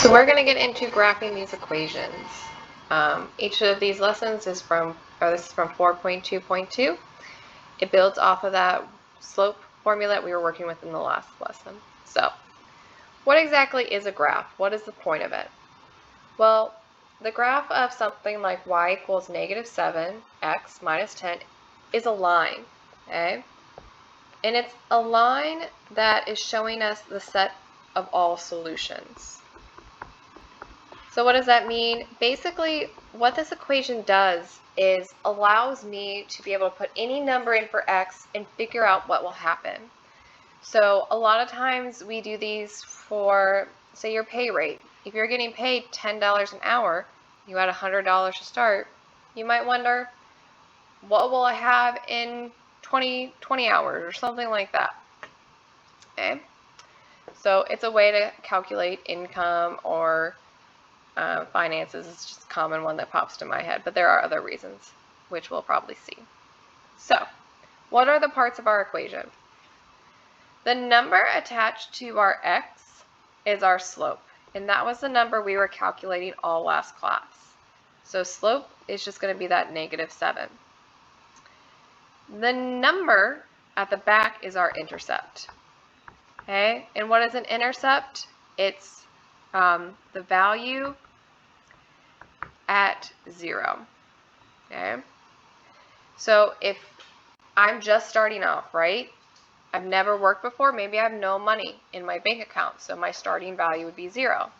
So we're going to get into graphing these equations. Each of these lessons is from 4.2.2. It builds off of that slope formula that we were working with in the last lesson. So, what exactly is a graph? What is the point of it? Well, the graph of something like y equals -7, x minus 10 is a line, okay? And it's a line that is showing us the set of all solutions. So what does that mean? Basically, what this equation does is allows me to be able to put any number in for x and figure out what will happen. So a lot of times we do these for, say, your pay rate. If you're getting paid $10 an hour, you had $100 to start, you might wonder, what will I have in 20 hours or something like that? Okay. So it's a way to calculate income or finances. Is just a common one that pops to my head, but there are other reasons, which we'll probably see. So, what are the parts of our equation? The number attached to our x is our slope, and that was the number we were calculating all last class. So slope is just going to be that -7. The number at the back is our intercept. Okay, and what is an intercept? It's the value at 0. Okay, so if I'm just starting off, right? I've never worked before, maybe I have no money in my bank account, so my starting value would be 0.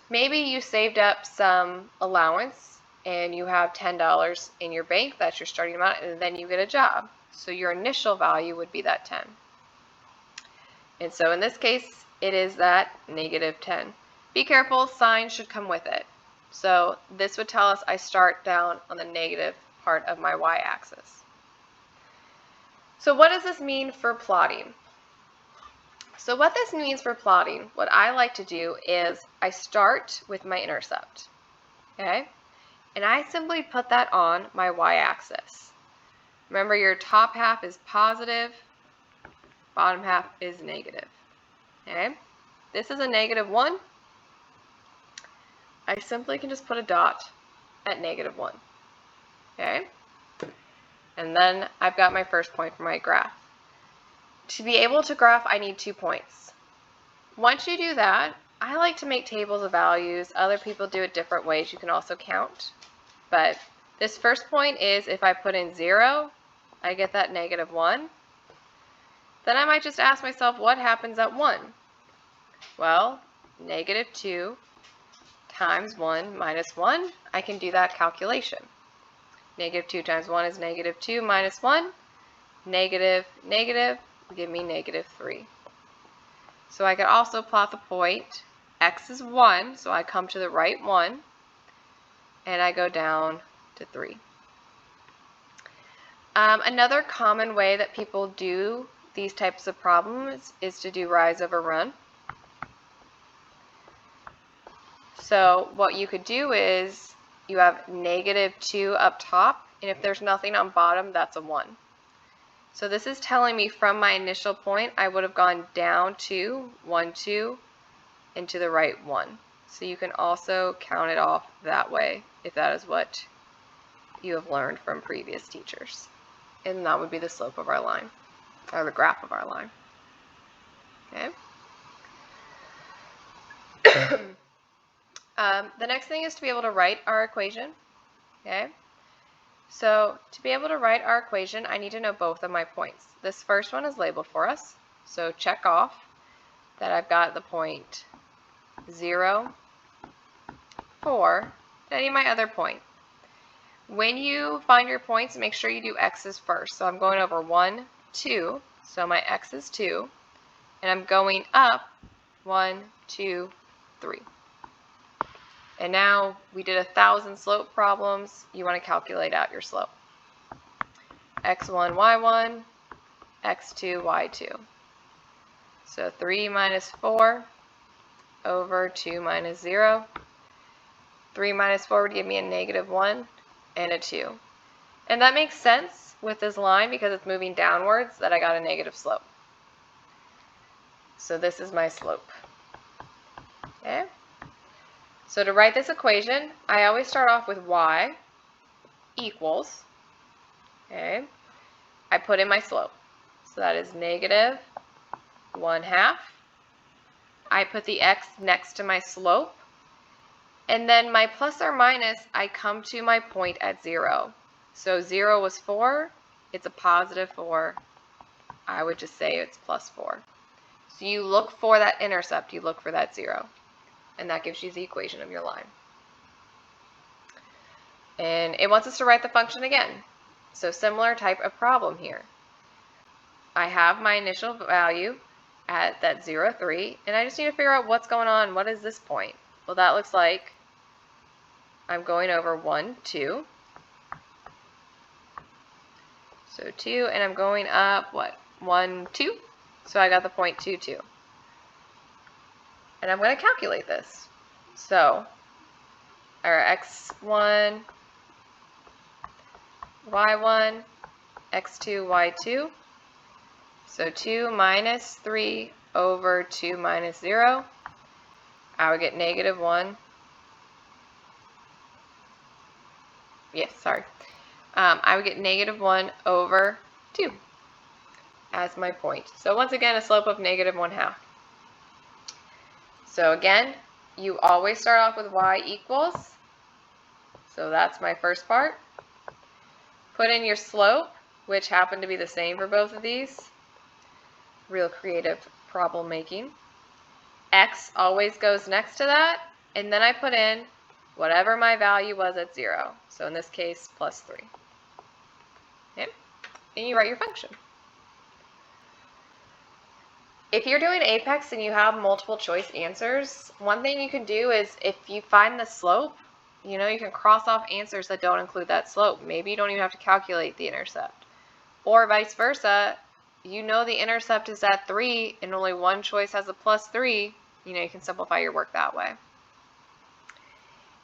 Maybe you saved up some allowance and you have $10 in your bank, that's your starting amount, and then you get a job. So your initial value would be that 10. And so in this case, it is that -10. Be careful, signs should come with it. So this would tell us I start down on the negative part of my y-axis. So what does this mean for plotting? So what this means for plotting, what I like to do is I start with my intercept, okay? And I simply put that on my y-axis. Remember, your top half is positive, bottom half is negative, okay? This is a -1. I simply can just put a dot at -1, okay? And then I've got my first point for my graph. To be able to graph, I need 2 points. Once you do that, I like to make tables of values. Other people do it different ways. You can also count. But this first point is if I put in 0, I get that -1. Then I might just ask myself, what happens at 1? Well, -2 times 1 minus 1, I can do that calculation. -2 times 1 is -2 minus 1. Negative, give me -3. So I could also plot the point. X is 1, so I come to the right 1, and I go down to 3. Another common way that people do these types of problems is to do rise over run. So what you could do is you have -2 up top, and if there's nothing on bottom, that's a 1. So this is telling me from my initial point, I would have gone down 2, 1, 2, and to the right 1. So you can also count it off that way if that is what you have learned from previous teachers. And that would be the slope of our line, or the graph of our line. Okay. The next thing is to be able to write our equation. Okay. So to be able to write our equation, I need to know both of my points. This first one is labeled for us, so check off that I've got the point 0, 4, and I need my other point. When you find your points, make sure you do x's first. So I'm going over 1, 2, so my x is 2, and I'm going up 1, 2, 3. And now we did 1,000 slope problems. You want to calculate out your slope. x1, y1, x2, y2. So 3 minus 4 over 2 minus 0. 3 minus 4 would give me a -1 and a 2. And that makes sense with this line because it's moving downwards that I got a negative slope. So this is my slope. Okay? So to write this equation, I always start off with y equals, okay, I put in my slope. So that is negative 1/2. I put the x next to my slope. And then my plus or minus, I come to my point at 0. So 0 was 4. It's a positive 4. I would just say it's plus 4. So you look for that intercept. You look for that 0. And that gives you the equation of your line. And it wants us to write the function again. So similar type of problem here. I have my initial value at that 0, 3, and I just need to figure out what's going on. What is this point? Well, that looks like I'm going over 1, 2. So 2, and I'm going up, what, 1, 2? So I got the point 2, 2. And I'm going to calculate this. So our x1, y1, x2, y2. So 2 minus 3 over 2 minus 0. I would get negative 1. Yes, sorry. I would get negative 1 over 2 as my point. So once again, a slope of negative 1/2. So again, you always start off with y equals. So that's my first part. Put in your slope, which happened to be the same for both of these. Real creative problem making. X always goes next to that, and then I put in whatever my value was at 0. So in this case, plus 3. Okay? And you write your function. If you're doing Apex and you have multiple choice answers, one thing you can do is if you find the slope, you can cross off answers that don't include that slope. Maybe you don't even have to calculate the intercept. Or vice versa, the intercept is at 3 and only one choice has a plus 3, you can simplify your work that way.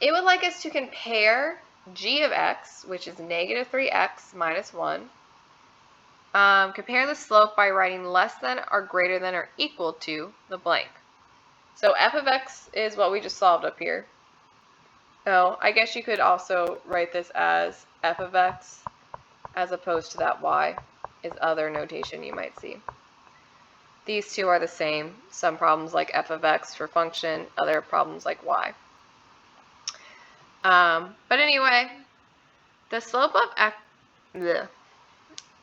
It would like us to compare g of x, which is negative 3x minus 1. Compare the slope by writing less than or greater than or equal to the blank. So f of x is what we just solved up here. So I guess you could also write this as f of x as opposed to that y is other notation you might see. These two are the same. Some problems like f of x for function, other problems like y. But anyway, the slope of f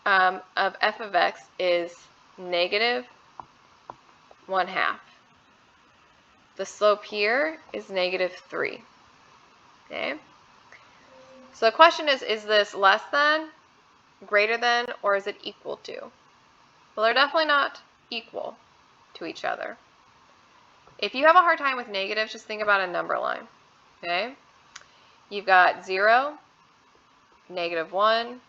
of x is negative 1/2. The slope here is negative 3. Okay? So the question is this less than, greater than, or is it equal to? Well, they're definitely not equal to each other. If you have a hard time with negatives, just think about a number line. Okay? You've got 0, negative 1,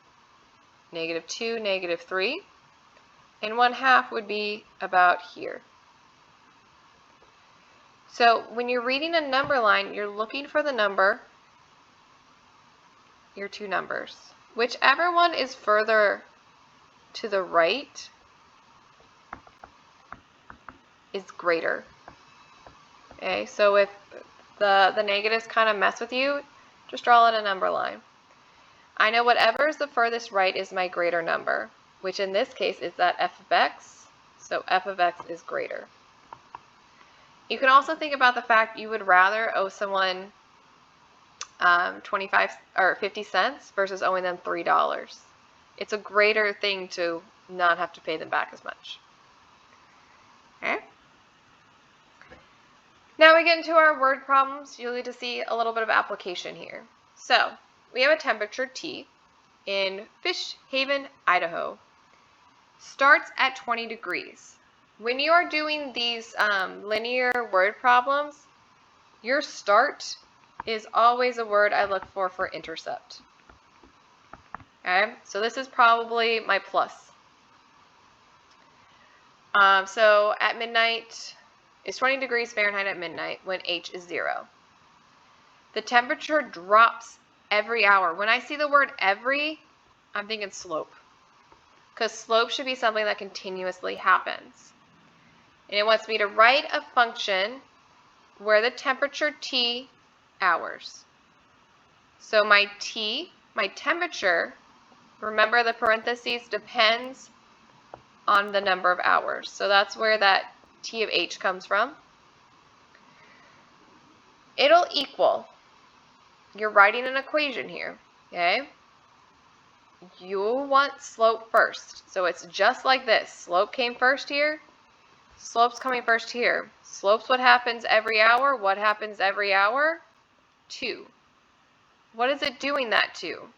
negative 2, negative 3, and 1/2 would be about here. So when you're reading a number line, you're looking for the number, your two numbers. Whichever one is further to the right is greater. Okay, so if the negatives kind of mess with you, just draw in a number line. I know whatever is the furthest right is my greater number, which in this case is that f of x, so f of x is greater. You can also think about the fact you would rather owe someone 25 or 50 cents versus owing them $3. It's a greater thing to not have to pay them back as much. Okay? Now we get into our word problems. You'll need to see a little bit of application here. So we have a temperature T in Fish Haven, Idaho. Starts at 20 degrees. When you are doing these linear word problems, your start is always a word I look for intercept. Okay, so this is probably my plus. So at midnight, it's 20 degrees Fahrenheit at midnight when H is 0. The temperature drops every hour. When I see the word every, I'm thinking slope. Because slope should be something that continuously happens. And it wants me to write a function where the temperature T hours. So my T, my temperature, remember the parentheses, depends on the number of hours. So that's where that T of H comes from. It'll equal, you're writing an equation here, okay? You want slope first. So it's just like this. Slope came first here. Slope's coming first here. Slope's what happens every hour. What happens every hour? 2. What is it doing that to?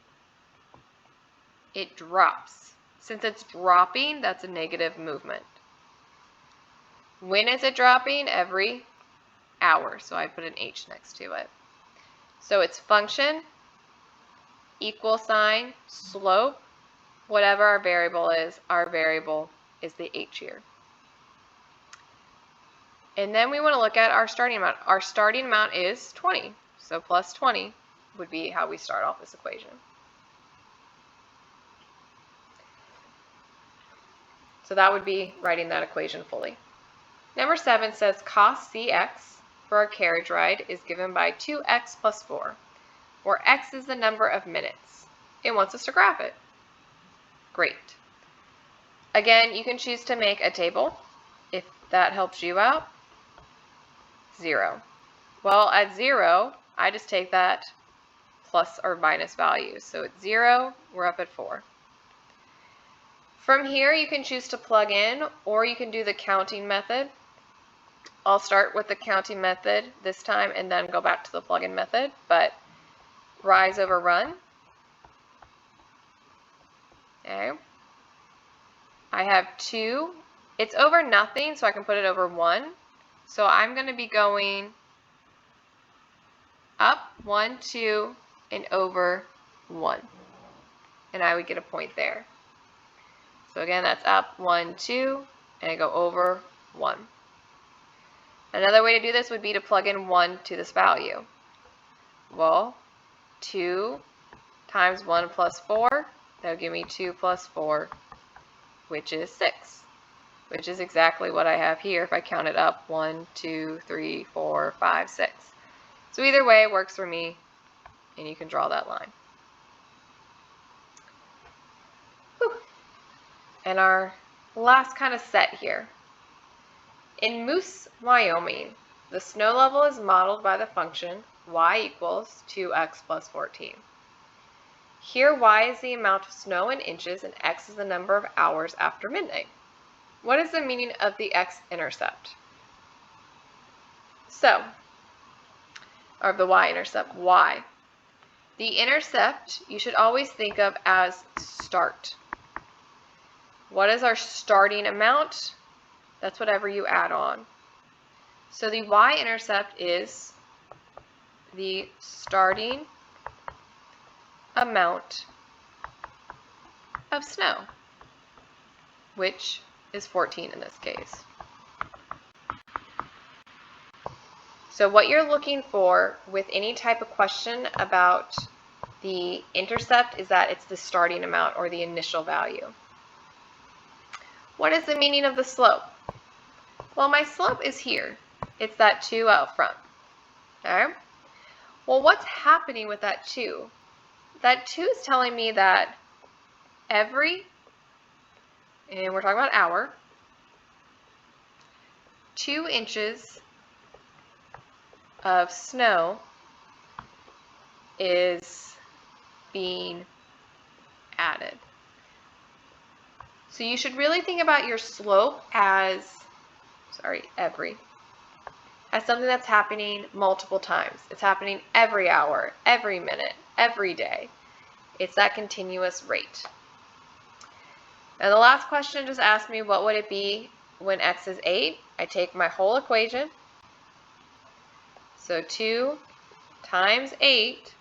It drops. Since it's dropping, that's a negative movement. When is it dropping? Every hour. So I put an H next to it. So it's function, equal sign, slope, whatever our variable is the H here. And then we want to look at our starting amount. Our starting amount is 20. So plus 20 would be how we start off this equation. So that would be writing that equation fully. Number 7 says cost Cx for a carriage ride is given by 2x plus 4, where x is the number of minutes. It wants us to graph it. Great. Again, you can choose to make a table if that helps you out. 0. Well, at 0, I just take that plus or minus value. So at 0, we're up at 4. From here, you can choose to plug in, or you can do the counting method. I'll start with the counting method this time and then go back to the plug-in method, but rise over run. Okay. I have 2. It's over nothing, so I can put it over 1. So I'm going to be going up 1, 2, and over 1. And I would get a point there. So again, that's up 1, 2, and I go over 1. Another way to do this would be to plug in 1 to this value. Well, 2 times 1 plus 4, that will give me 2 plus 4, which is 6, which is exactly what I have here if I count it up 1, 2, 3, 4, 5, 6. So either way, it works for me, and you can draw that line. Whew. And our last kind of set here. In Moose, Wyoming, the snow level is modeled by the function y equals 2x plus 14. Here y is the amount of snow in inches and x is the number of hours after midnight. What is the meaning of the x-intercept? So, or the y-intercept, y. The intercept you should always think of as start. What is our starting amount? That's whatever you add on. So the y-intercept is the starting amount of snow, which is 14 in this case. So what you're looking for with any type of question about the intercept is that it's the starting amount or the initial value. What is the meaning of the slope? Well, my slope is here. It's that 2 out front. Okay? Well, what's happening with that 2? That 2 is telling me that every, and we're talking about hour, 2 inches of snow is being added. So you should really think about your slope as, as something that's happening multiple times. It's happening every hour, every minute, every day. It's that continuous rate. Now the last question just asked me what would it be when x is 8. I take my whole equation. So 2 times 8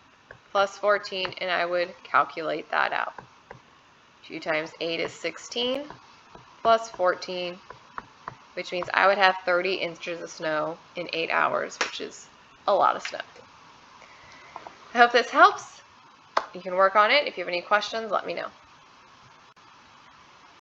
plus 14, and I would calculate that out. 2 times 8 is 16 plus 14, which means I would have 30 inches of snow in 8 hours, which is a lot of snow. I hope this helps. You can work on it. If you have any questions, let me know.